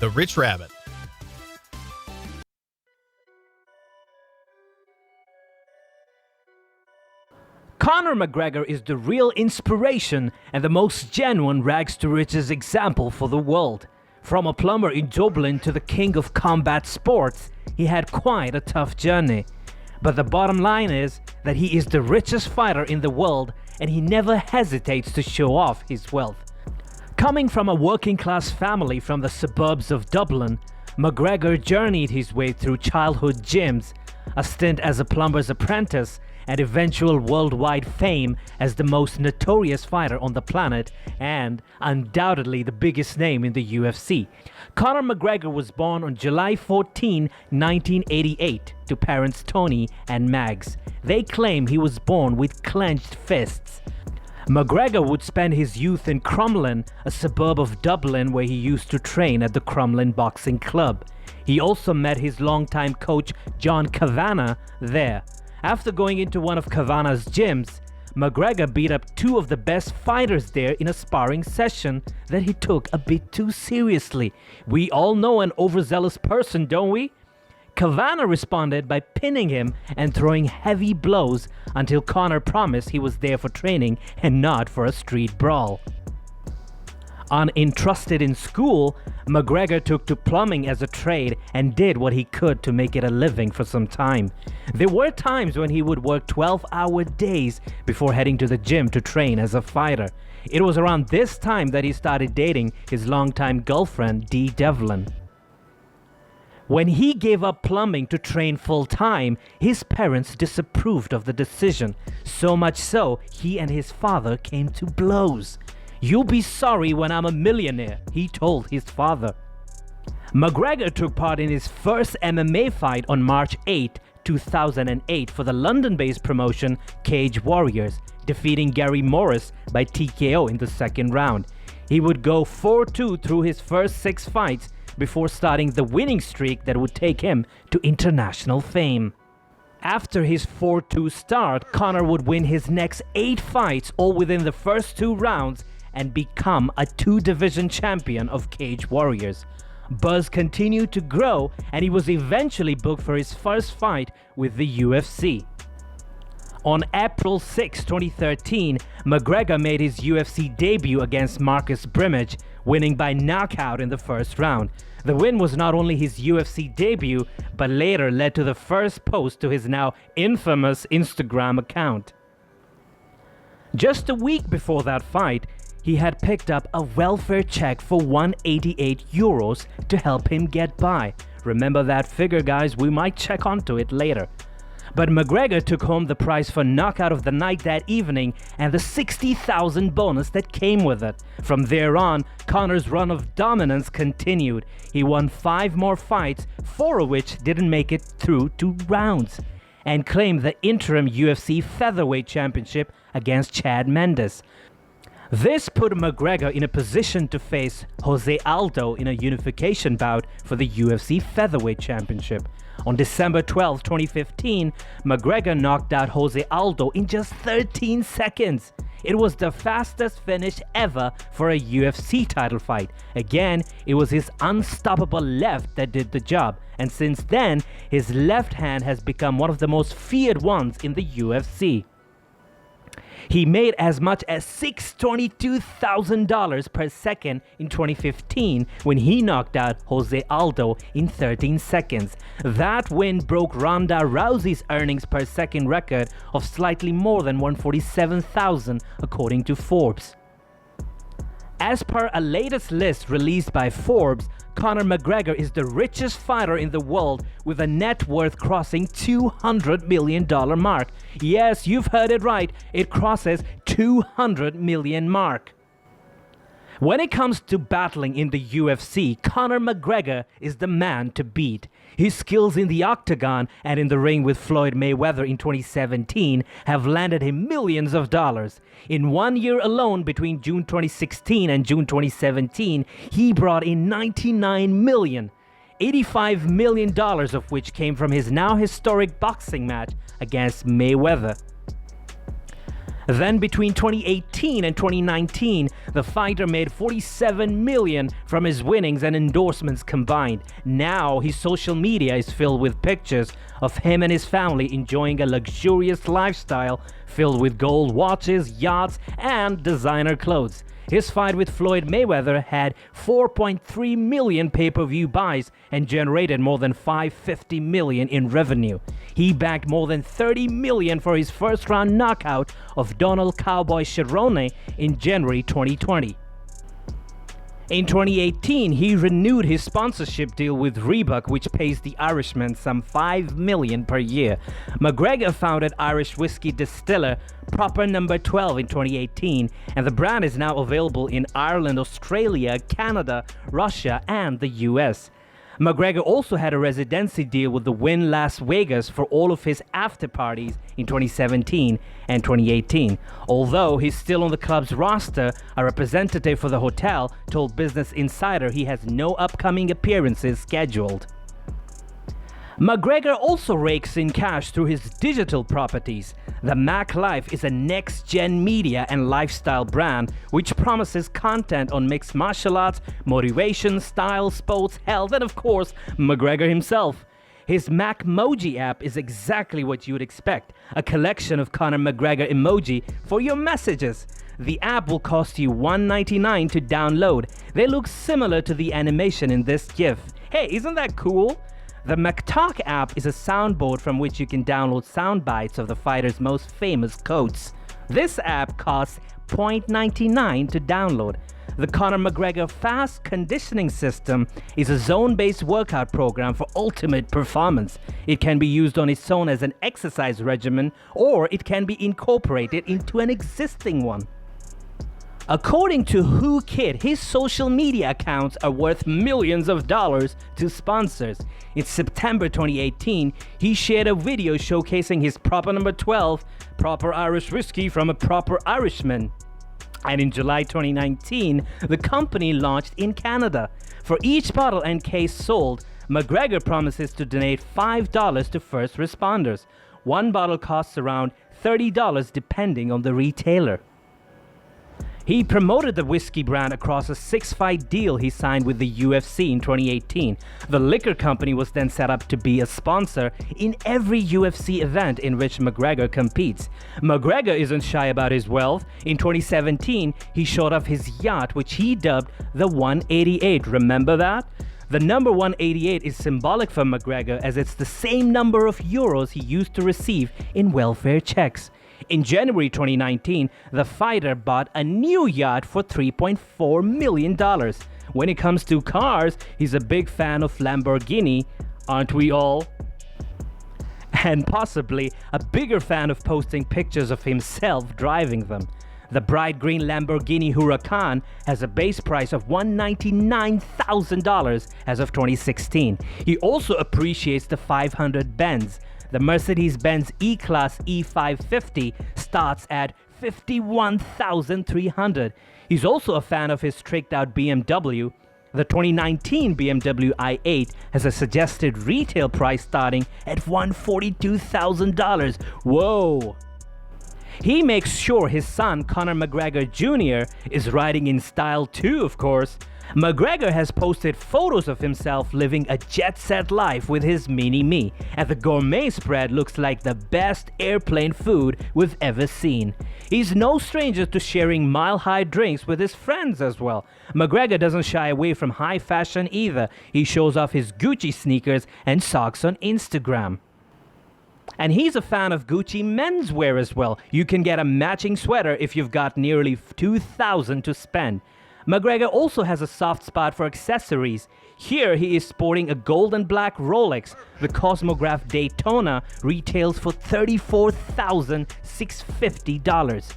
The Rich Rabbit. Conor McGregor is the real inspiration and the most genuine rags to riches example for the world. From a plumber in Dublin to the king of combat sports, he had quite a tough journey. But the bottom line is that he is the richest fighter in the world and he never hesitates to show off his wealth. Coming from a working-class family from the suburbs of Dublin, McGregor journeyed his way through childhood gyms, a stint as a plumber's apprentice, and eventual worldwide fame as the most notorious fighter on the planet and undoubtedly the biggest name in the UFC. Conor McGregor was born on July 14, 1988 to parents Tony and Mags. They claim he was born with clenched fists. McGregor would spend his youth in Crumlin, a suburb of Dublin where he used to train at the Crumlin Boxing Club. He also met his longtime coach John Kavanagh there. After going into one of Kavanagh's gyms, McGregor beat up two of the best fighters there in a sparring session that he took a bit too seriously. We all know an overzealous person, don't we? Kavanagh responded by pinning him and throwing heavy blows until Conor promised he was there for training and not for a street brawl. Uninterested in school, McGregor took to plumbing as a trade and did what he could to make it a living for some time. There were times when he would work 12-hour days before heading to the gym to train as a fighter. It was around this time that he started dating his longtime girlfriend, Dee Devlin. When he gave up plumbing to train full-time, his parents disapproved of the decision. So much so, he and his father came to blows. "You'll be sorry when I'm a millionaire," he told his father. McGregor took part in his first MMA fight on March 8, 2008 for the London-based promotion Cage Warriors, defeating Gary Morris by TKO in the second round. He would go 4-2 through his first 6 fights before starting the winning streak that would take him to international fame. After his 4-2 start, Conor would win his next 8 fights all within the first 2 rounds and become a 2-division champion of Cage Warriors. Buzz continued to grow and he was eventually booked for his first fight with the UFC. On April 6, 2013, McGregor made his UFC debut against Marcus Brimage, winning by knockout in the first round. The win was not only his UFC debut, but later led to the first post to his now infamous Instagram account. Just a week before that fight, he had picked up a welfare check for €188 to help him get by. Remember that figure, guys? We might check onto it later. But McGregor took home the prize for knockout of the night that evening and the $60,000 bonus that came with it. From there on, Conor's run of dominance continued. He won 5 more fights, 4 of which didn't make it through 2 rounds, and claimed the interim UFC featherweight championship against Chad Mendes. This put McGregor in a position to face Jose Aldo in a unification bout for the UFC featherweight championship. On December 12, 2015, McGregor knocked out Jose Aldo in just 13 seconds. It was the fastest finish ever for a UFC title fight. Again, it was his unstoppable left that did the job, and since then, his left hand has become one of the most feared ones in the UFC. He made as much as $622,000 per second in 2015 when he knocked out Jose Aldo in 13 seconds. That win broke Ronda Rousey's earnings per second record of slightly more than $147,000 according to Forbes. As per a latest list released by Forbes, Conor McGregor is the richest fighter in the world with a net worth crossing $200 million mark. Yes, you've heard it right. It crosses $200 million mark. When it comes to battling in the UFC, Conor McGregor is the man to beat. His skills in the octagon and in the ring with Floyd Mayweather in 2017 have landed him millions of dollars. In 1 year alone, between June 2016 and June 2017, he brought in $99 million, $85 million of which came from his now historic boxing match against Mayweather. Then between 2018 and 2019, the fighter made $47 million from his winnings and endorsements combined. Now his social media is filled with pictures of him and his family enjoying a luxurious lifestyle filled with gold watches, yachts, and designer clothes. His fight with Floyd Mayweather had 4.3 million pay-per-view buys and generated more than $550 million in revenue. He backed more than $30 million for his first-round knockout of Donald Cowboy Cerrone in January 2020. In 2018, he renewed his sponsorship deal with Reebok, which pays the Irishman some $5 million per year. McGregor founded Irish whiskey distiller Proper No. 12 in 2018, and the brand is now available in Ireland, Australia, Canada, Russia, and the US. McGregor also had a residency deal with the Wynn Las Vegas for all of his after parties in 2017 and 2018. Although he's still on the club's roster, a representative for the hotel told Business Insider he has no upcoming appearances scheduled. McGregor also rakes in cash through his digital properties. The Mack Life is a next-gen media and lifestyle brand which promises content on mixed martial arts, motivation, style, sports, health, and of course, McGregor himself. His Macmoji app is exactly what you would expect, a collection of Conor McGregor emoji for your messages. The app will cost you $1.99 to download. They look similar to the animation in this GIF. Hey, isn't that cool? The McTalk app is a soundboard from which you can download sound bites of the fighter's most famous quotes. This app costs $0.99 to download. The Conor McGregor Fast Conditioning System is a zone-based workout program for ultimate performance. It can be used on its own as an exercise regimen, or it can be incorporated into an existing one. According to Who Kid, his social media accounts are worth millions of dollars to sponsors. In September 2018, he shared a video showcasing his Proper No. 12, proper Irish whiskey from a proper Irishman. And in July 2019, the company launched in Canada. For each bottle and case sold, McGregor promises to donate $5 to first responders. One bottle costs around $30 depending on the retailer. He promoted the whiskey brand across a 6-fight deal he signed with the UFC in 2018. The liquor company was then set up to be a sponsor in every UFC event in which McGregor competes. McGregor isn't shy about his wealth. In 2017, he showed off his yacht, which he dubbed the 188. Remember that? The number 188 is symbolic for McGregor as it's the same number of euros he used to receive in welfare checks. In January 2019, the fighter bought a new yacht for $3.4 million. When it comes to cars, he's a big fan of Lamborghini, aren't we all? And possibly a bigger fan of posting pictures of himself driving them. The bright green Lamborghini Huracan has a base price of $199,000 as of 2016. He also appreciates the 500 Benz. The Mercedes-Benz E-Class E550 starts at $51,300. He's also a fan of his tricked-out BMW. The 2019 BMW i8 has a suggested retail price starting at $142,000. Whoa! He makes sure his son, Conor McGregor Jr., is riding in style too, of course. McGregor has posted photos of himself living a jet-set life with his mini-me, and the gourmet spread looks like the best airplane food we've ever seen. He's no stranger to sharing mile-high drinks with his friends as well. McGregor doesn't shy away from high fashion either. He shows off his Gucci sneakers and socks on Instagram. And he's a fan of Gucci menswear as well. You can get a matching sweater if you've got nearly $2,000 to spend. McGregor also has a soft spot for accessories. Here he is sporting a gold and black Rolex. The Cosmograph Daytona retails for $34,650.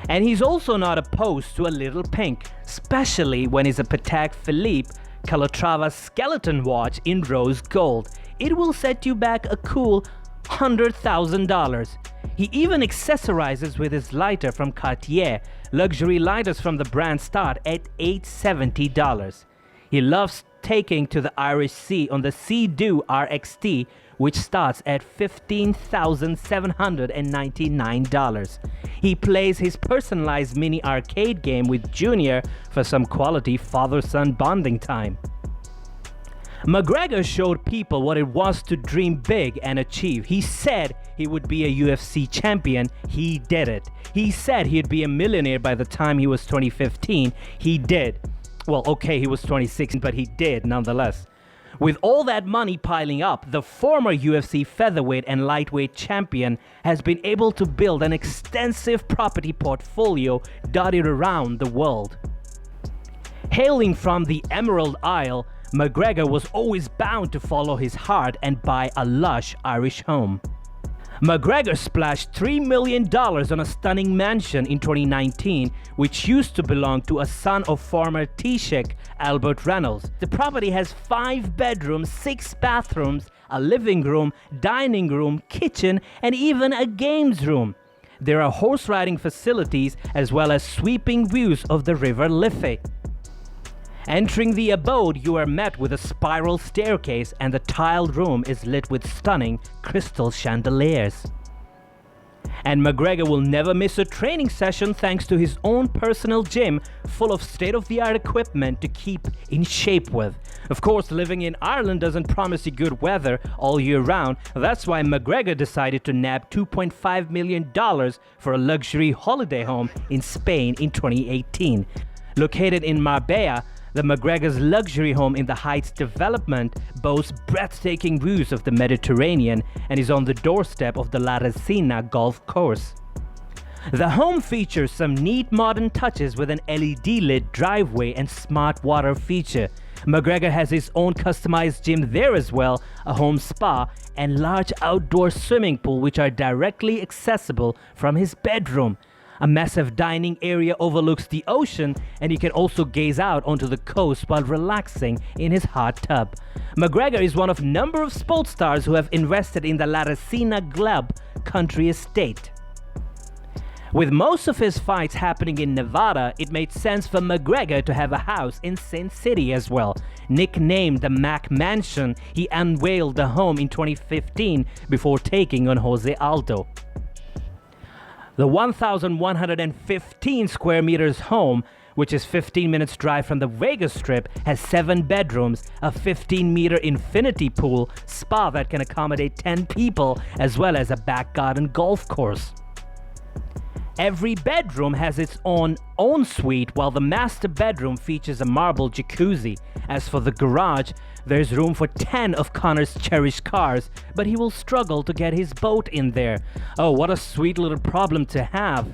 And he's also not opposed to a little pink, especially when it's a Patek Philippe Calatrava skeleton watch in rose gold. It will set you back a cool $100,000. He even accessorizes with his lighter from Cartier. Luxury lighters from the brand start at $870. He loves taking to the Irish Sea on the Sea-Doo RXT, which starts at $15,799. He plays his personalized mini arcade game with Junior for some quality father-son bonding time. McGregor showed people what it was to dream big and achieve. He said he would be a UFC champion. He did it. He said he'd be a millionaire by the time he was 2015. He did. Well, okay, he was 26, but he did nonetheless. With all that money piling up, the former UFC featherweight and lightweight champion has been able to build an extensive property portfolio dotted around the world. Hailing from the Emerald Isle, McGregor was always bound to follow his heart and buy a lush Irish home. McGregor splashed $3 million on a stunning mansion in 2019, which used to belong to a son of former Taoiseach Albert Reynolds. The property has 5 bedrooms, 6 bathrooms, a living room, dining room, kitchen, and even a games room. There are horse riding facilities as well as sweeping views of the River Liffey. Entering the abode, you are met with a spiral staircase, and the tiled room is lit with stunning crystal chandeliers. And McGregor will never miss a training session thanks to his own personal gym full of state-of-the-art equipment to keep in shape with. Of course, living in Ireland doesn't promise you good weather all year round. That's why McGregor decided to nab $2.5 million for a luxury holiday home in Spain in 2018. Located in Marbella, the McGregor's luxury home in the Heights development boasts breathtaking views of the Mediterranean and is on the doorstep of the La Resina golf course. The home features some neat modern touches with an LED-lit driveway and smart water feature. McGregor has his own customized gym there as well, a home spa, and large outdoor swimming pool which are directly accessible from his bedroom. A massive dining area overlooks the ocean, and he can also gaze out onto the coast while relaxing in his hot tub. McGregor is one of a number of sports stars who have invested in the La Resina Club country estate. With most of his fights happening in Nevada, it made sense for McGregor to have a house in Sin City as well. Nicknamed the Mack Mansion, he unveiled the home in 2015 before taking on Jose Aldo. The 1,115 square meters home, which is 15 minutes drive from the Vegas Strip, has 7 bedrooms, a 15-meter infinity pool, spa that can accommodate 10 people, as well as a back garden golf course. Every bedroom has its own suite, while the master bedroom features a marble jacuzzi. As for the garage, there's room for 10 of Conor's cherished cars, but he will struggle to get his boat in there. Oh, what a sweet little problem to have.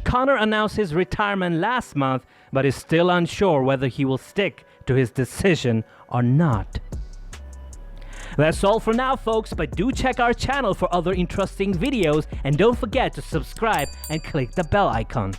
Conor announced his retirement last month, but is still unsure whether he will stick to his decision or not. That's all for now, folks, but do check our channel for other interesting videos, and don't forget to subscribe and click the bell icon.